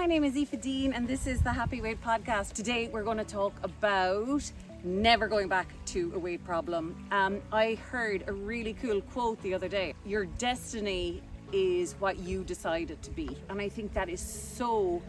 my name is Aoife Deane and this is the Happy Weight Podcast. Today we're going to talk about never going back to a weight problem. I heard a really cool quote the other day. Your destiny is what you decide it to be. And I think that is so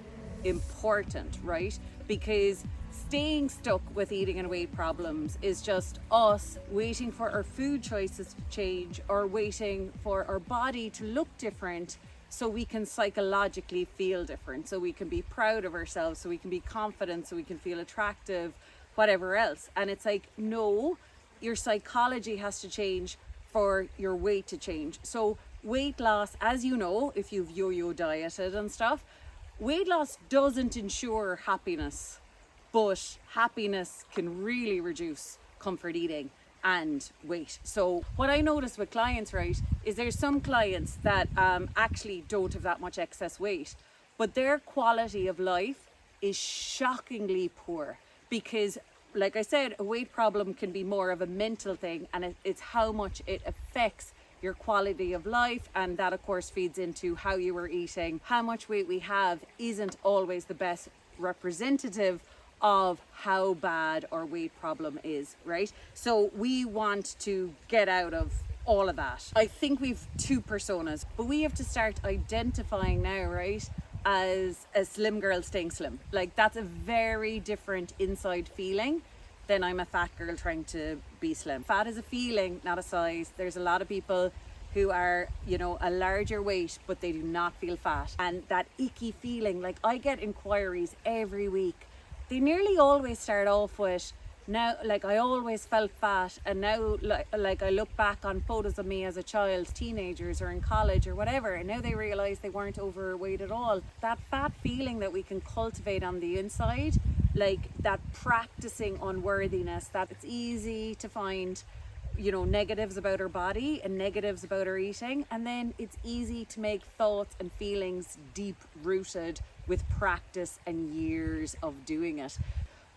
important, right? Because staying stuck with eating and weight problems is just us waiting for our food choices to change or waiting for our body to look different so we can psychologically feel different, so we can be proud of ourselves, so we can be confident, so we can feel attractive, whatever else. And it's like, no, your psychology has to change for your weight to change. So weight loss, as you know, if you've yo-yo dieted and stuff, weight loss doesn't ensure happiness, but happiness can really reduce comfort eating and weight. So what I notice with clients, right, is there's some clients that actually don't have that much excess weight, but their quality of life is shockingly poor because, like I said, a weight problem can be more of a mental thing, and it's how much it affects your quality of life, and that of course feeds into how you are eating. How much weight we have isn't always the best representative of how bad our weight problem is, right? So we want to get out of all of that. I think we've two personas, but we have to start identifying now, right, as a slim girl staying slim. Like, that's a very different inside feeling than I'm a fat girl trying to be slim. Fat is a feeling, not a size. There's a lot of people who are, you know, a larger weight, but they do not feel fat. And that icky feeling, like I get inquiries every week. They nearly always start off with, now, like, I always felt fat, and now like I look back on photos of me as a child, teenagers or in college or whatever, and now they realize they weren't overweight at all. That fat feeling that we can cultivate on the inside, like that practicing unworthiness, that it's easy to find, you know, negatives about our body and negatives about our eating, and then it's easy to make thoughts and feelings deep rooted with practice and years of doing it.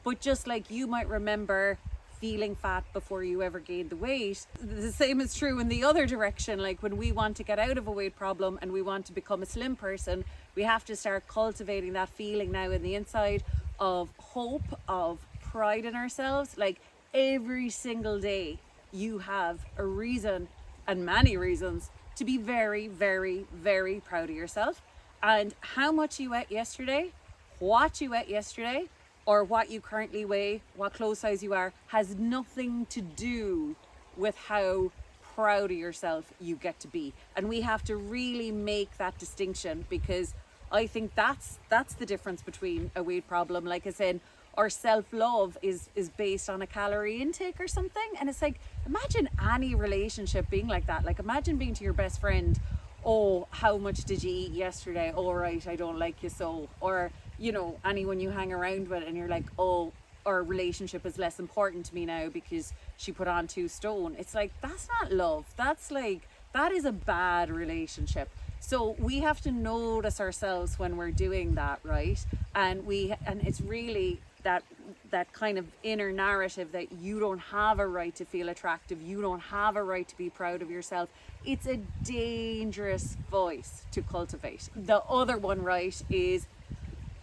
But just like you might remember feeling fat before you ever gained the weight, the same is true in the other direction. Like, when we want to get out of a weight problem and we want to become a slim person, we have to start cultivating that feeling now in the inside of hope, of pride in ourselves. Like, every single day you have a reason, and many reasons, to be very, very, very proud of yourself. And how much you ate yesterday, what you ate yesterday, or what you currently weigh, what clothes size you are, has nothing to do with how proud of yourself you get to be. And we have to really make that distinction, because I think that's the difference between a weight problem. Like I said, our self-love is based on a calorie intake or something. And it's like, imagine any relationship being like that. Like, imagine being to your best friend, oh, how much did you eat yesterday? All right, I don't like you so. Or, you know, anyone you hang around with and you're like, oh, our relationship is less important to me now because she put on 2 stone. It's like, that's not love. That's like, that is a bad relationship. So we have to notice ourselves when we're doing that, right? And it's really that kind of inner narrative that you don't have a right to feel attractive, you don't have a right to be proud of yourself. It's a dangerous voice to cultivate. The other one, right, is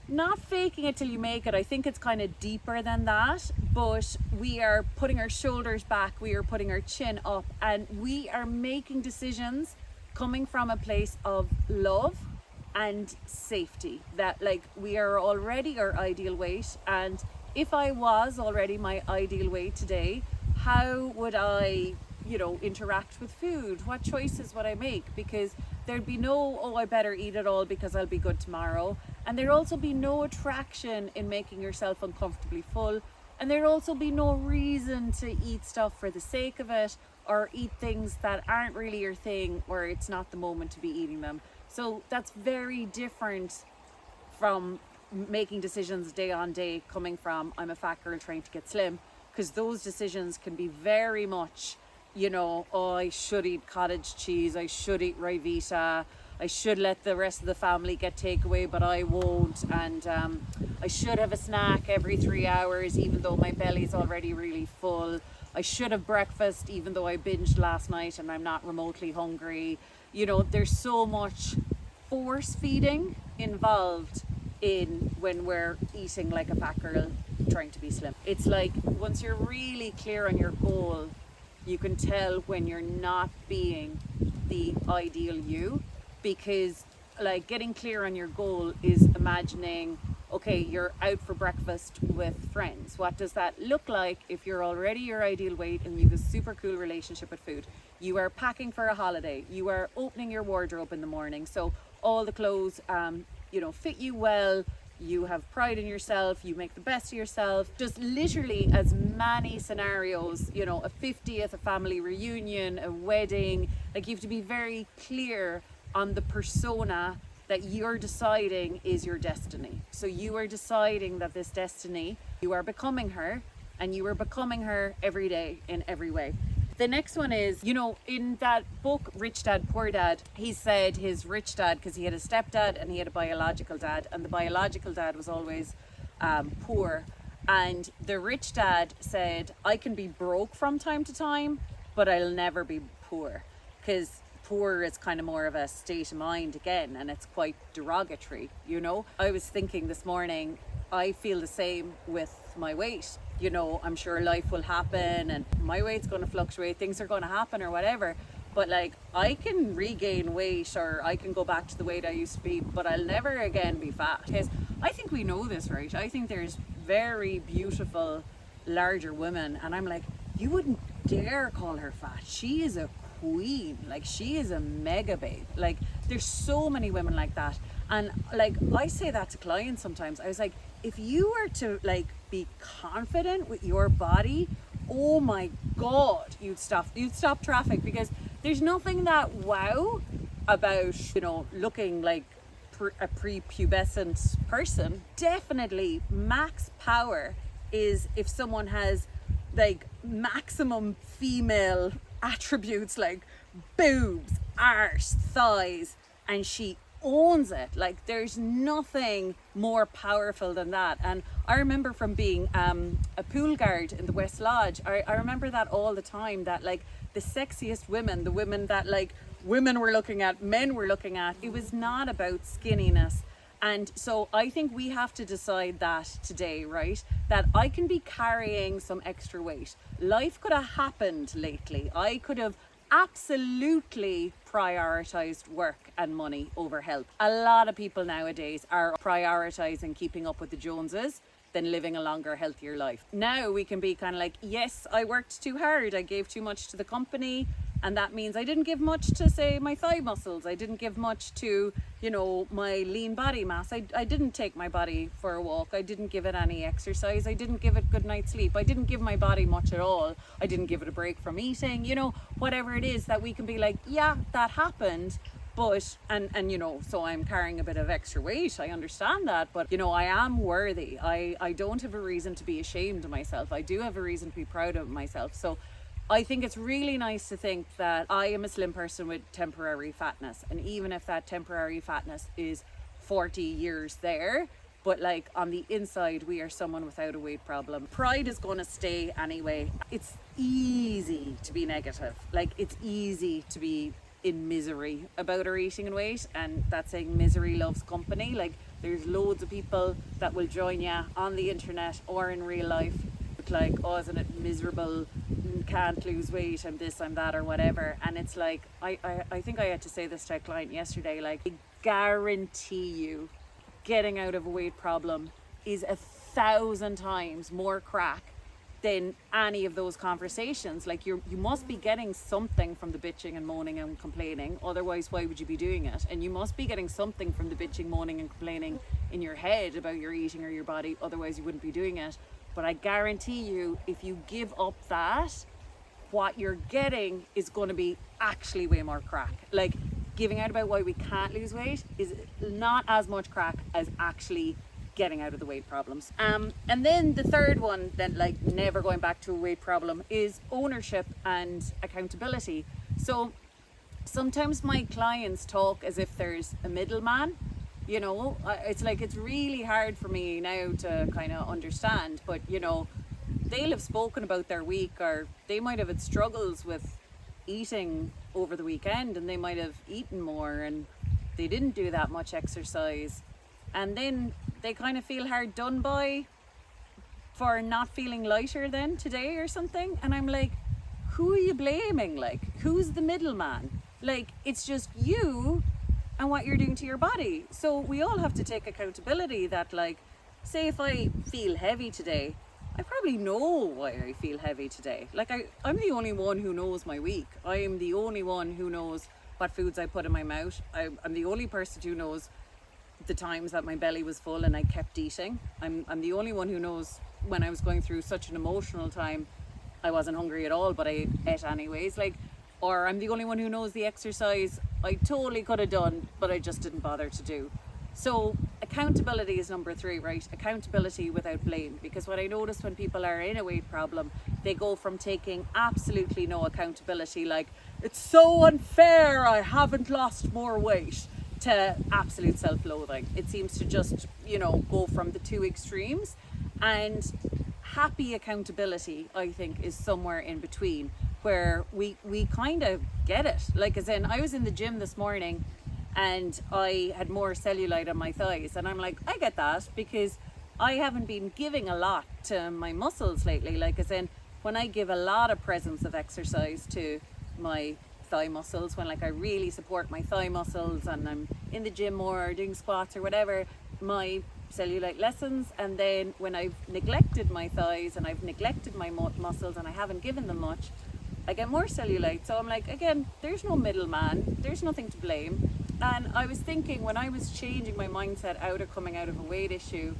not faking it till you make it. I think it's kind of deeper than that, but we are putting our shoulders back, we are putting our chin up, and we are making decisions coming from a place of love and safety, that like we are already our ideal weight. And if I was already my ideal weight today, how would I, you know, interact with food? What choices would I make? Because there'd be no, oh, I better eat it all because I'll be good tomorrow. And there'd also be no attraction in making yourself uncomfortably full. And there'd also be no reason to eat stuff for the sake of it, or eat things that aren't really your thing, where it's not the moment to be eating them. So that's very different from making decisions day on day coming from, I'm a fat girl trying to get slim, because those decisions can be very much, you know, oh, I should eat cottage cheese, I should eat Ryvita, I should let the rest of the family get takeaway, but I won't, and I should have a snack every 3 hours even though my belly's already really full. I should have breakfast even though I binged last night and I'm not remotely hungry. You know, there's so much force feeding involved in when we're eating like a fat girl trying to be slim. It's like once you're really clear on your goal, you can tell when you're not being the ideal you, because like getting clear on your goal is imagining, okay, you're out for breakfast with friends. What does that look like if you're already your ideal weight and you have a super cool relationship with food? You are packing for a holiday. You are opening your wardrobe in the morning. So all the clothes, fit you well. You have pride in yourself. You make the best of yourself. Just literally as many scenarios, a 50th, a family reunion, a wedding. Like you have to be very clear on the persona that you're deciding is your destiny. So you are deciding that this destiny, you are becoming her, and you are becoming her every day in every way. The next one is, in that book, Rich Dad, Poor Dad, he said his rich dad, because he had a stepdad and he had a biological dad, and the biological dad was always poor. And the rich dad said, I can be broke from time to time, but I'll never be poor, because poor is kind of more of a state of mind again, and it's quite derogatory. I was thinking this morning, I feel the same with my weight. I'm sure life will happen and my weight's going to fluctuate, things are going to happen or whatever, but like I can regain weight or I can go back to the weight I used to be, but I'll never again be fat. Because I think we know this, right? I think there's very beautiful larger women, and I'm like, you wouldn't dare call her fat. She is a queen. Like, she is a mega babe. Like, there's so many women like that. And like I say that to clients sometimes. I was like, if you were to like be confident with your body, oh my god, you'd stop traffic, because there's nothing that wow about looking like a prepubescent person. Definitely max power is if someone has like maximum female attributes like boobs, arse, thighs, and she owns it. Like, there's nothing more powerful than that. And I remember from being a pool guard in the West Lodge, I remember that all the time, that like the sexiest women, the women that like women were looking at, men were looking at, it was not about skinniness. And so I think we have to decide that today, right? That I can be carrying some extra weight. Life could have happened lately. I could have absolutely prioritized work and money over health. A lot of people nowadays are prioritizing keeping up with the Joneses than living a longer, healthier life. Now we can be kind of like, yes, I worked too hard, I gave too much to the company, and that means I didn't give much to, say, my thigh muscles. I didn't give much to, my lean body mass. I didn't take my body for a walk. I didn't give it any exercise. I didn't give it good night's sleep. I didn't give my body much at all. I didn't give it a break from eating, whatever it is, that we can be like, yeah, that happened. But, and so I'm carrying a bit of extra weight. I understand that, but I am worthy. I don't have a reason to be ashamed of myself. I do have a reason to be proud of myself. So I think it's really nice to think that I am a slim person with temporary fatness. And even if that temporary fatness is 40 years there, but like on the inside, we are someone without a weight problem. Pride is going to stay anyway. It's easy to be negative. Like, it's easy to be in misery about our eating and weight, and that's saying misery loves company. Like, there's loads of people that will join you on the internet or in real life with like, oh, isn't it miserable, can't lose weight, I'm this, I'm that, or whatever. And it's like, I think I had to say this to a client yesterday, like, I guarantee you getting out of a weight problem is 1,000 times more crack than any of those conversations. Like, you must be getting something from the bitching and moaning and complaining, otherwise why would you be doing it? And you must be getting something from the bitching, moaning and complaining in your head about your eating or your body, otherwise you wouldn't be doing it. But I guarantee you, if you give up that, what you're getting is going to be actually way more crack. Like, giving out about why we can't lose weight is not as much crack as actually getting out of the weight problems. And then the third one, then, like, never going back to a weight problem, is ownership and accountability. So sometimes my clients talk as if there's a middleman. It's like, it's really hard for me now to kind of understand, but they'll have spoken about their week, or they might have had struggles with eating over the weekend, and they might have eaten more and they didn't do that much exercise. and then they kind of feel hard done by for not feeling lighter then today or something. And I'm like, who are you blaming? Like, who's the middleman? Like, it's just you and what you're doing to your body. So we all have to take accountability that, like, say if I feel heavy today, I probably know why I feel heavy today. Like, I'm the only one who knows my week. I am the only one who knows what foods I put in my mouth. I'm the only person who knows the times that my belly was full and I kept eating. I'm the only one who knows when I was going through such an emotional time, I wasn't hungry at all, but I ate anyways. Like, or I'm the only one who knows the exercise I totally could have done, but I just didn't bother to do. So accountability is number 3, right? Accountability without blame. Because what I notice when people are in a weight problem, they go from taking absolutely no accountability, like, it's so unfair I haven't lost more weight, to absolute self-loathing. It seems to just, go from the 2 extremes. And happy accountability, I think, is somewhere in between, where we kind of get it. Like, as in, I was in the gym this morning and I had more cellulite on my thighs, and I'm like, I get that, because I haven't been giving a lot to my muscles lately. Like, as in, when I give a lot of presence of exercise to my thigh muscles, when, like, I really support my thigh muscles and I'm in the gym more, doing squats or whatever, my cellulite lessens. And then when I've neglected my thighs and I've neglected my muscles and I haven't given them much, I get more cellulite. So I'm like, again, there's no middleman, there's nothing to blame. And I was thinking, when I was changing my mindset out of coming out of a weight issue,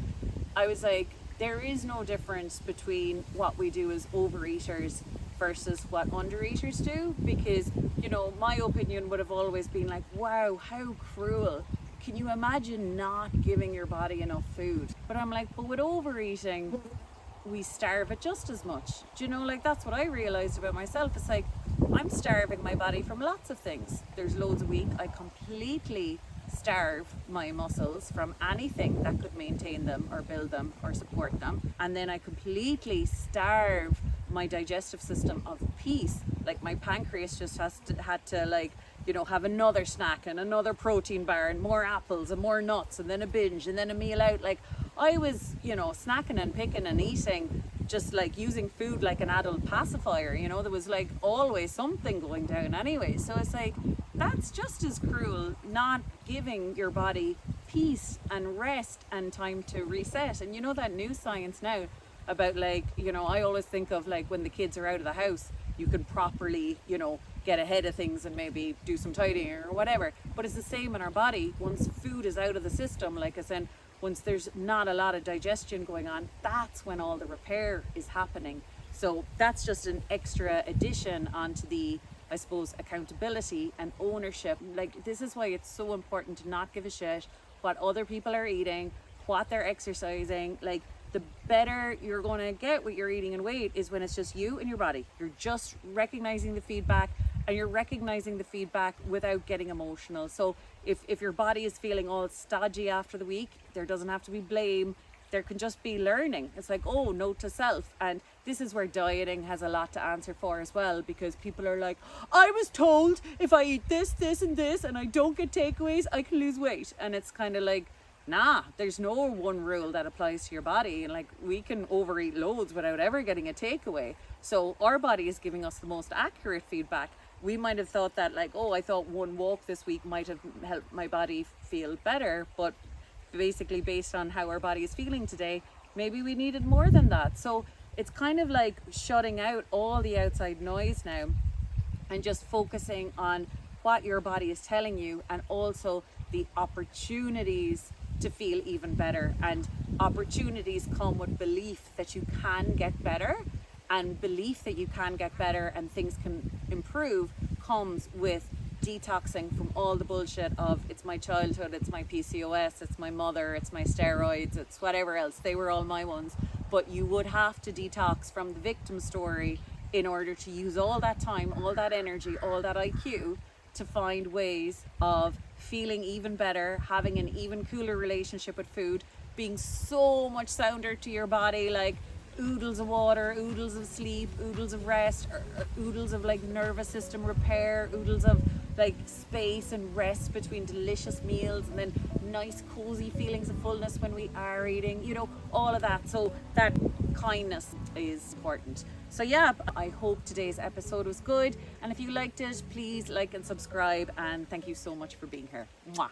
I was like, there is no difference between what we do as overeaters versus what undereaters do. Because, my opinion would have always been like, wow, how cruel. Can you imagine not giving your body enough food? But I'm like, but with overeating, we starve it just as much. Do you know, like, that's what I realized about myself. It's like, I'm starving my body from lots of things. There's loads a week. I completely starve my muscles from anything that could maintain them or build them or support them. And then I completely starve my digestive system of peace. Like, my pancreas just had to like, have another snack and another protein bar and more apples and more nuts and then a binge and then a meal out. Like, I was, snacking and picking and eating, just like using food like an adult pacifier. There was like always something going down anyway. So it's like, that's just as cruel, not giving your body peace and rest and time to reset. And that new science now about, like, I always think of, like, when the kids are out of the house, you can properly, get ahead of things and maybe do some tidying or whatever. But it's the same in our body. Once food is out of the system, like I said, once there's not a lot of digestion going on, that's when all the repair is happening. So that's just an extra addition onto the, I suppose, accountability and ownership. Like, this is why it's so important to not give a shit what other people are eating, what they're exercising. Like, the better you're going to get with your eating and weight is when it's just you and your body. You're just recognizing the feedback, and you're recognizing the feedback without getting emotional. So if your body is feeling all stodgy after the week, there doesn't have to be blame. There can just be learning. It's like, oh, note to self. And this is where dieting has a lot to answer for as well, because people are like, I was told if I eat this, this and this, and I don't get takeaways, I can lose weight. And it's kind of like, nah, there's no one rule that applies to your body. And like, we can overeat loads without ever getting a takeaway. So our body is giving us the most accurate feedback. We might have thought that, like, oh, I thought one walk this week might have helped my body feel better, but basically based on how our body is feeling today, maybe we needed more than that. So it's kind of like shutting out all the outside noise now and just focusing on what your body is telling you, and also the opportunities to feel even better. And opportunities come with belief that you can get better, and belief that you can get better and things can improve comes with detoxing from all the bullshit of, it's my childhood, it's my PCOS, it's my mother, it's my steroids, it's whatever else. They were all my ones. But you would have to detox from the victim story in order to use all that time, all that energy, all that IQ to find ways of feeling even better, having an even cooler relationship with food, being so much sounder to your body, like oodles of water, oodles of sleep, oodles of rest, oodles of like nervous system repair, oodles of like space and rest between delicious meals, and then nice cozy feelings of fullness when we are eating, you know, all of that. So that kindness is important. So yeah, I hope today's episode was good, and if you liked it, please like and subscribe, and thank you so much for being here. Mwah.